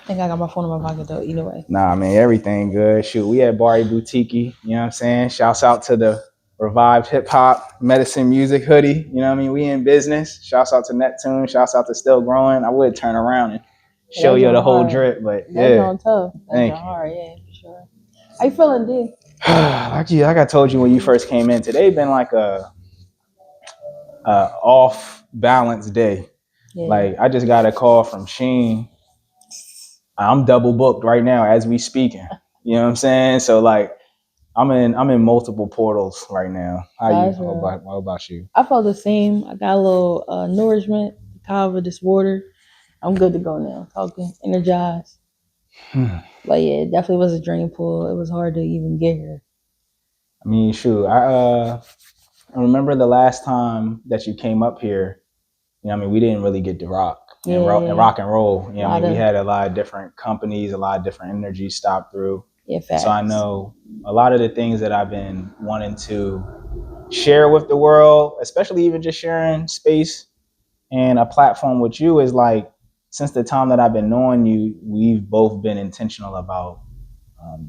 think I got my phone in my pocket though, either way. Nah, man, everything good. Shoot, we at Bari Butiki, you know what I'm saying? Shouts out to the Revived Hip Hop Medicine Music hoodie. You know what I mean? We in business. Shouts out to Neptune. Shouts out to Still Growing. I would turn around and show you the whole drip, but that's on tough. That's on hard, yeah, for sure. How you feeling, D? Like I told you when you first came in, today been like a off balance day. Yeah. Like I just got a call from Sheen. I'm double booked right now as we speaking. You know what I'm saying? So like I'm in multiple portals right now. How about you? I felt the same. I got a little nourishment to cover this water. I'm good to go now. Talking, energized. But yeah, it definitely was a drain pool. It was hard to even get here. I mean, shoot, I remember the last time that you came up here. You know, I mean, we didn't really get to rock and rock and roll. You know, I mean, we had a lot of different companies, a lot of different energies stop through. Yeah, facts. So I know a lot of the things that I've been wanting to share with the world, especially even just sharing space and a platform with you, is like, since the time that I've been knowing you, we've both been intentional about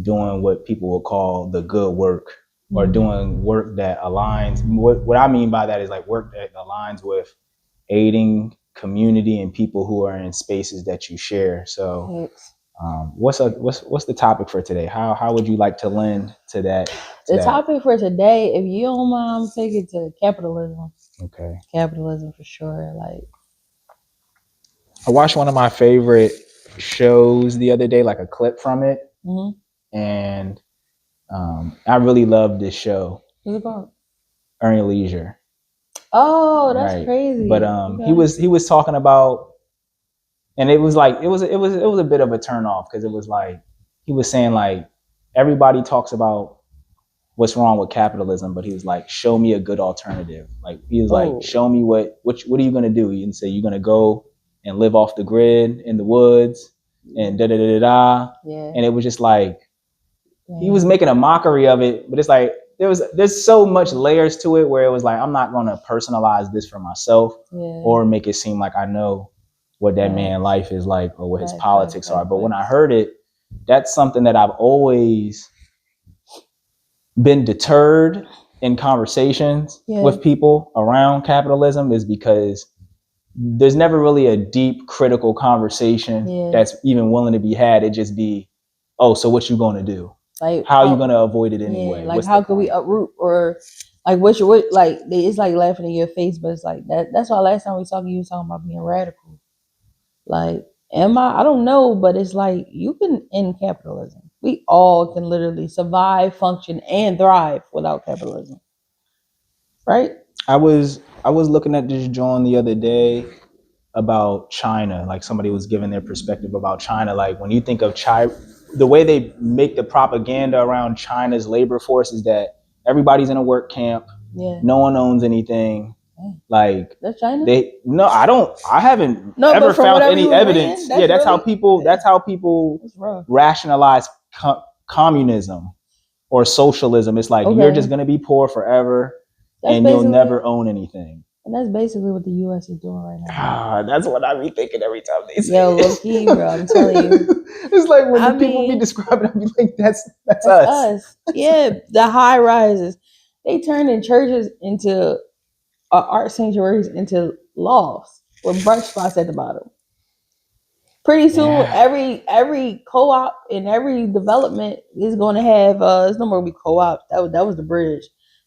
doing what people will call the good work, or doing work that aligns. What I mean by that is like work that aligns with aiding community and people who are in spaces that you share. So what's the topic for today? How would you like to lend to that? The topic for today, if you don't mind, take it to capitalism. Okay. Capitalism for sure. Like, I watched one of my favorite shows the other day, like a clip from it. And I really loved this show. What's it called? Earning Leisure. Oh, that's crazy. But he was talking about, and it was like it was a bit of a turn off, because it was like he was saying like everybody talks about what's wrong with capitalism, but he was like, show me a good alternative. Like he was like, show me what are you gonna do? You can say you're gonna go and live off the grid in the woods and da da da da da. Yeah. And it was just like he was making a mockery of it, but it's like there's so much layers to it, where it was like, I'm not gonna personalize this for myself or make it seem like I know what that man's life is like or what his politics are. But when I heard it, that's something that I've always been deterred in conversations with people around capitalism, is because there's never really a deep critical conversation that's even willing to be had. It just be, oh, so what you gonna do? Like, how are you gonna avoid it anyway? Yeah, like, how can we uproot, or like what like it's like laughing in your face, but it's like that's why last time we talked, you was talking about being radical. Like, I don't know, but it's like you can end capitalism. We all can literally survive, function, and thrive without capitalism. Right? I was looking at this joint the other day about China. Like, somebody was giving their perspective about China. Like, when you think of China, the way they make the propaganda around China's labor force is that everybody's in a work camp. Yeah. No one owns anything. Like, that's China? I haven't ever found any evidence. That's how people rationalize communism or socialism. It's like, you're just gonna be poor forever and you'll never own anything. And that's basically what the U.S. is doing right now. That's what I be thinking every time they say. Yo, low key, bro, I'm telling you. It's like when people be describing it, I be like, that's us. Yeah, the high rises. They turning churches into art sanctuaries into lofts with brunch spots at the bottom. Pretty soon, every co-op and every development is going to have. It's no more gonna be co-ops. That was the bridge.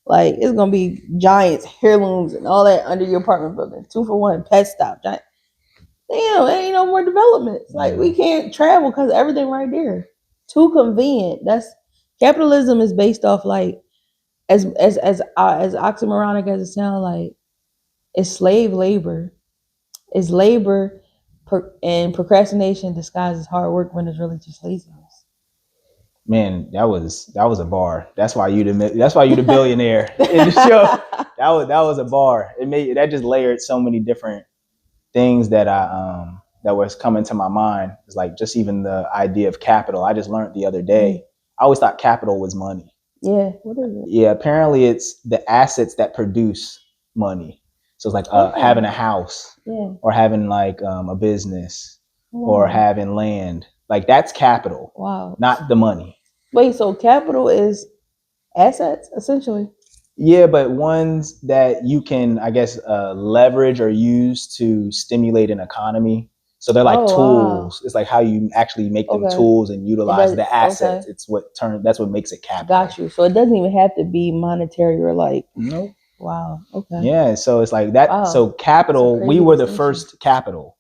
Like, it's gonna be Giants, heirlooms, and all that under your apartment building. 2-for-1, pet stop, Giant. Damn, there ain't no more developments. Like, we can't travel because everything right there. Too convenient. That's capitalism is based off, like, as oxymoronic as it sounds, like, it's slave labor. It's labor and procrastination disguised as hard work when it's really just laziness. Man, that was a bar. That's why you the billionaire in the show. That was a bar. That just layered so many different things that that was coming to my mind. It's like, just even the idea of capital. I just learned the other day. I always thought capital was money. Yeah, what is it? Yeah, apparently it's the assets that produce money. So it's like having a house, or having like a business, or having land. Like that's capital. Wow. Not the money. Wait, so capital is assets essentially? Yeah, but ones that you can, I guess, leverage or use to stimulate an economy. So they're like tools. Wow. It's like how you actually make them tools and utilize the assets. It's that's what makes it capital. Got you. So it doesn't even have to be monetary or like. Nope. Wow. Okay. Yeah. So it's like that. Wow. So capital, we were the first capital.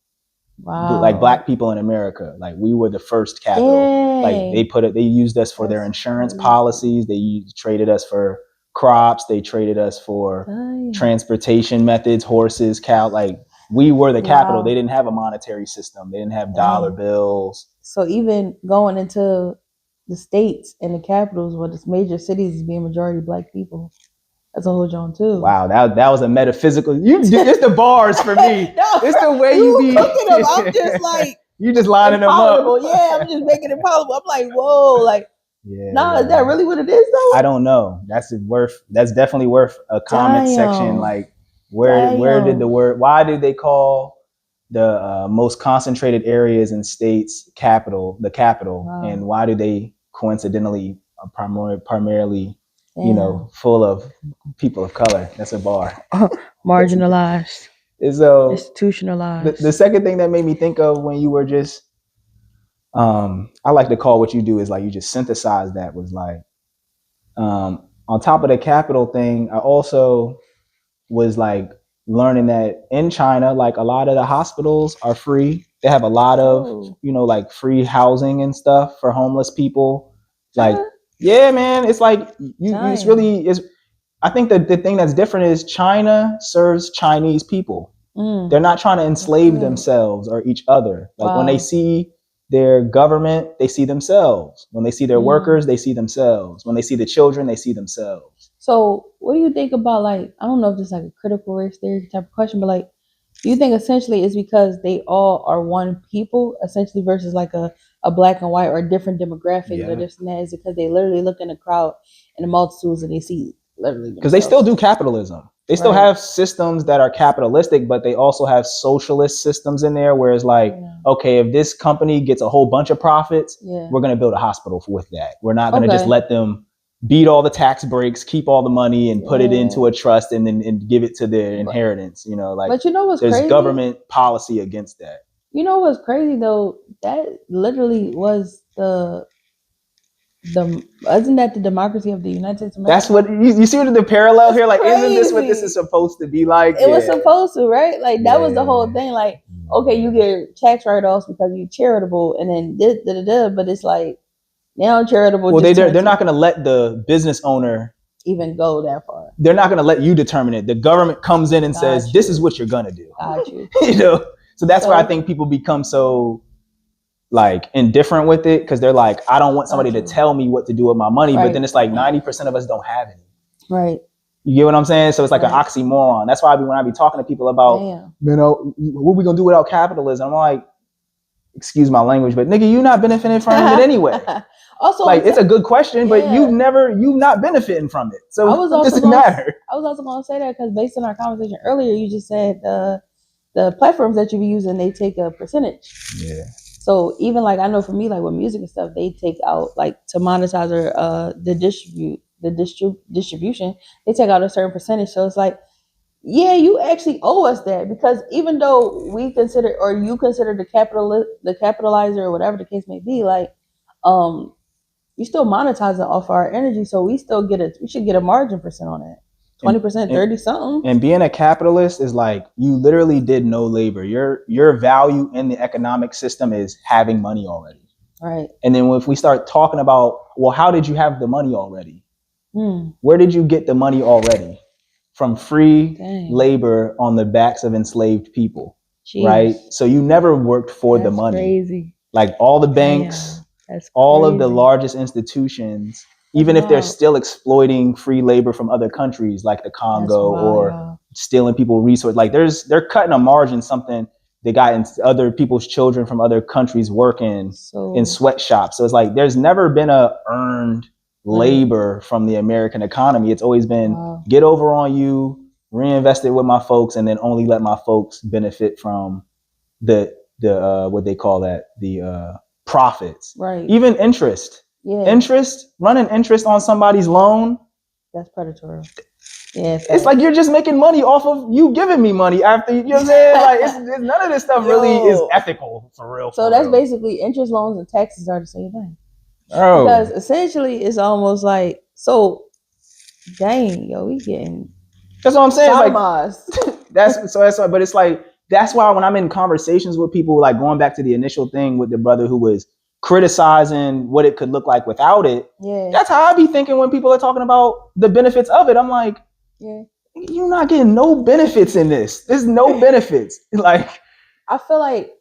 Wow. Like black people in America, like we were the first capital. Dang. Like they used us for their insurance policies. They traded us for crops. They traded us for transportation methods, horses, cow. Like we were the capital. They didn't have a monetary system. They didn't have dollar bills. So even going into the states and the capitals, where the major cities is being majority black people. That's a whole John too. Wow, that was a metaphysical. It's the bars for me. No, it's the way you be cooking them. I'm just like you just lining them up. Yeah, I'm just making it palatable. I'm like, whoa, like, yeah. Is that really what it is though? I don't know. That's definitely worth a comment section. Like, where did the word? Why did they call the most concentrated areas in states the capital, wow. And why do they coincidentally primarily? You know, full of people of color. That's a bar. Marginalized. So institutionalized. The second thing that made me think of when you were just, I like to call what you do is like you just synthesize that was like, on top of the capital thing, I also was like learning that in China, like a lot of the hospitals are free. They have a lot of, like free housing and stuff for homeless people. Like, yeah, man, it's like I think that the thing that's different is China serves Chinese people. They're not trying to enslave themselves or each other. Like when they see their government, they see themselves. When they see their workers, they see themselves. When they see the children, they see themselves. So what do you think about, like, I don't know if this is like a critical race theory type of question, but like, do you think essentially it's because they all are one people essentially versus like a black and white or different demographics or this and that? Is it because they literally look in the crowd and the multitudes and they see literally because they still do capitalism. They still have systems that are capitalistic, but they also have socialist systems in there where it's like, okay, if this company gets a whole bunch of profits, we're going to build a hospital with that. We're not going to just let them beat all the tax breaks, keep all the money and put it into a trust and then give it to their inheritance. You know, like, but you know what's there's crazy? Government policy against that. You know what's crazy though? That literally was isn't that the democracy of the United States of America? That's what you see the parallel here. Like, isn't this what this is supposed to be like? It was supposed to, right? Like that was the whole thing. Like, okay, you get tax write-offs because you're charitable, and then but it's like now charitable. Well, they're not going to let the business owner even go that far. They're not going to let you determine it. The government comes in and says, "This is what you're going to do." Got you. You know, so that's why I think people become so like indifferent with it, because they're like, I don't want somebody to tell me what to do with my money. But then it's like 90% of us don't have any. Right. You get what I'm saying? So it's like an oxymoron. That's why when I be talking to people about, you know, what we gonna do without capitalism? I'm like, excuse my language, but nigga, you not benefiting from it anyway. Also, like it's a good question, but you not benefiting from it. So it doesn't matter. I was also gonna say that because based on our conversation earlier, you just said the platforms that you be using, they take a percentage. Yeah. So even like I know for me, like with music and stuff, they take out like to monetize or the distribution, they take out a certain percentage. So it's like, yeah, you actually owe us that, because even though we consider or you consider the capitalizer or whatever the case may be, like you still monetizing off our energy, so we still we should get a margin percent on that. 20%, 30 something. And being a capitalist is like, you literally did no labor. Your value in the economic system is having money already. Right. And then if we start talking about, well, how did you have the money already? Where did you get the money already? From free labor on the backs of enslaved people. Jeez. Right? So you never worked for the money. Crazy. Like all the banks, all of the largest institutions, even if they're still exploiting free labor from other countries like the Congo or stealing people resources, like they're cutting a margin, something they got in other people's children from other countries working in sweatshops. So it's like there's never been a earned labor from the American economy. It's always been get over on you, reinvest it with my folks, and then only let my folks benefit from the what they call that, the profits. Right. Even interest. Yeah. Running interest on somebody's loan. That's predatory. Yeah. It's like you're just making money off of you giving me money after, you know what I'm saying? Like, it's none of this stuff really is ethical for real. So that's basically interest, loans, and taxes are the same thing. Oh. Because essentially it's almost like, so dang, yo, we getting. That's what I'm saying. Like, but it's like, that's why when I'm in conversations with people, like going back to the initial thing with the brother who was criticizing what it could look like without it. Yeah. That's how I be thinking when people are talking about the benefits of it. I'm like, yeah, you're not getting no benefits in this. There's no benefits. Like, I feel like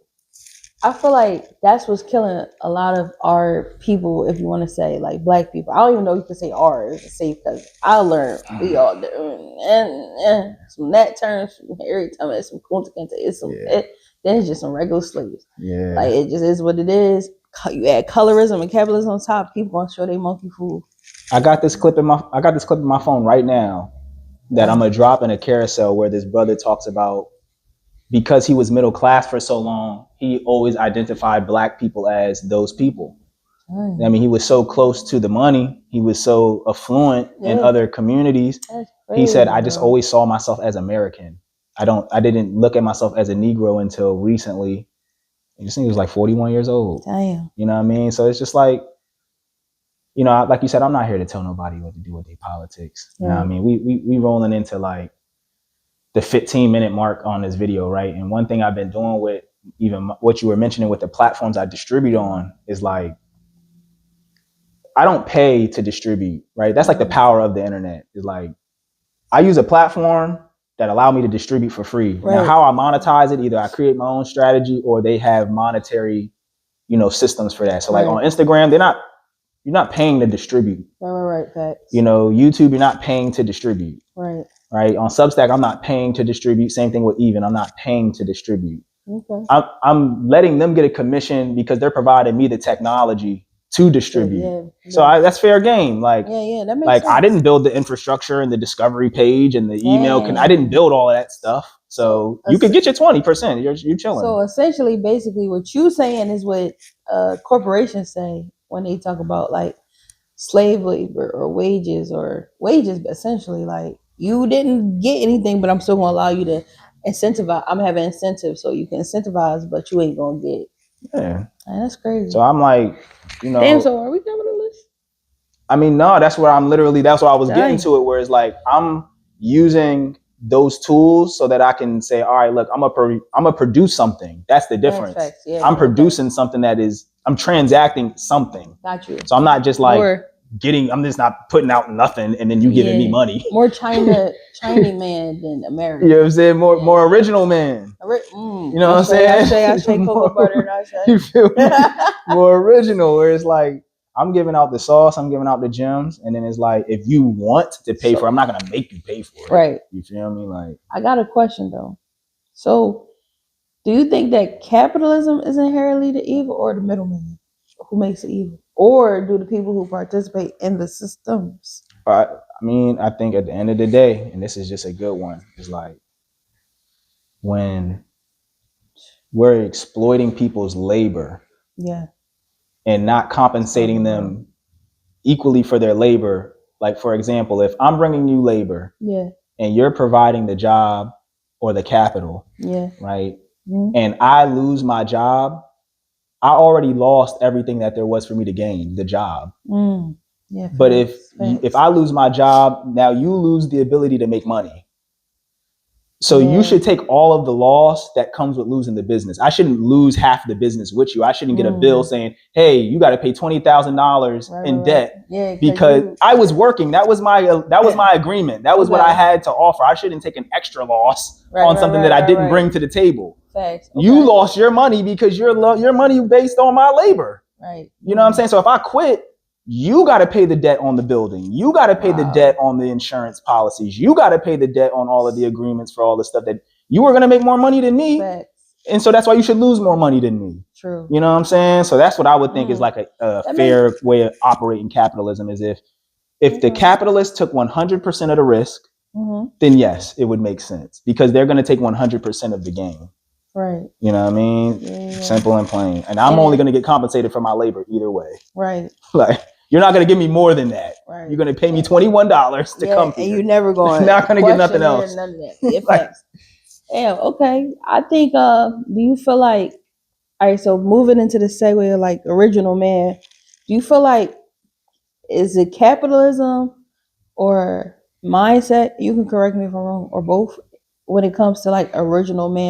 that's what's killing a lot of our people, if you want to say like black people. I don't even know if you can say ours, say, because I learned we all do, and some that terms every time it's some cool it's some then it's just some regular slaves. Yeah, like it just is what it is. You add colorism and capitalism on top, people gonna show they monkey fool. I got this clip in my phone right now that I'm gonna drop in a carousel where this brother talks about, because he was middle class for so long, he always identified black people as those people. I mean, he was so close to the money. He was so affluent in other communities. He said, I just always saw myself as American. I didn't look at myself as a Negro until recently. I just think he was like 41 years old. Damn. You know what I mean? So it's just like, you know, like you said, I'm not here to tell nobody what to do with their politics. You know what I mean? We rolling into like the 15-minute mark on this video, right? And one thing I've been doing with even what you were mentioning with the platforms I distribute on is like, I don't pay to distribute, right? That's like the power of the internet. Is like, I use a platform that allow me to distribute for free. Right. Now, how I monetize it, either I create my own strategy or they have monetary, you know, systems for that. So like on Instagram, you're not paying to distribute. Right. Facts. You know, YouTube, you're not paying to distribute. Right. On Substack, I'm not paying to distribute. Same thing with Even. I'm not paying to distribute. Okay. I'm letting them get a commission because they're providing me the technology to distribute. So that's fair game. Like, that makes sense. I didn't build the infrastructure and the discovery page and the email. I didn't build all of that stuff. So you could get your 20%. You're chilling. So essentially, basically, what you saying is what corporations say when they talk about like slave labor or wages, but essentially like, you didn't get anything, but I'm still gonna allow you to incentivize. I'm having incentives, so you can incentivize, but you ain't gonna get. Yeah, man, that's crazy. So I'm like, you know, damn. So are we coming to this? I mean, no, that's where I'm literally. That's why I was getting to it. Where it's like I'm using those tools so that I can say, all right, look, I'm gonna produce something. That's the difference. I'm producing something that is. I'm transacting something. Got you. So I'm not just like. I'm just not putting out nothing and then you giving me money. More Chinese man than American. You know what I'm saying? More original man. You know what I'm saying? I say cocoa butter and I say. You feel me? More original, where it's like, I'm giving out the sauce, I'm giving out the gems, and then it's like, if you want to pay for it, I'm not gonna make you pay for it. Right. You feel me? Like, I got a question though. So do you think that capitalism is inherently the evil, or the middleman who makes it evil? Or do the people who participate in the systems? I mean, I think at the end of the day, and this is just a good one, is like when we're exploiting people's labor and not compensating them equally for their labor. Like, for example, if I'm bringing you labor and you're providing the job or the capital, right? Mm-hmm. And I lose my job, I already lost everything that there was for me to gain, the job. But if I lose my job, now you lose the ability to make money. So you should take all of the loss that comes with losing the business. I shouldn't lose half the business with you. I shouldn't get a bill saying, hey, you got to pay $20,000 in debt because I was working. That was my agreement. That was what I had to offer. I shouldn't take an extra loss on something that I didn't bring to the table. Facts. You lost your money because your money based on my labor. Right. You know what I'm saying? So if I quit, you got to pay the debt on the building. You got to pay the debt on the insurance policies. You got to pay the debt on all of the agreements for all the stuff that you were going to make more money than me. Facts. And so that's why you should lose more money than me. True. You know what I'm saying? So that's what I would think is like a fair way of operating capitalism, is if the capitalists took 100% of the risk, then yes, it would make sense because they're going to take 100% of the gain. Right. You know what I mean? Yeah. Simple and plain. And I'm only going to get compensated for my labor either way. Right. Like, you're not going to give me more than that. Right. You're going to pay me $21 to come here. And you're never going not going to get nothing else. None of that. Yeah, facts. Damn, okay. I think, do you feel like, all right, so moving into the segue of like original man, do you feel like, is it capitalism or mindset? You can correct me if I'm wrong, or both, when it comes to like original man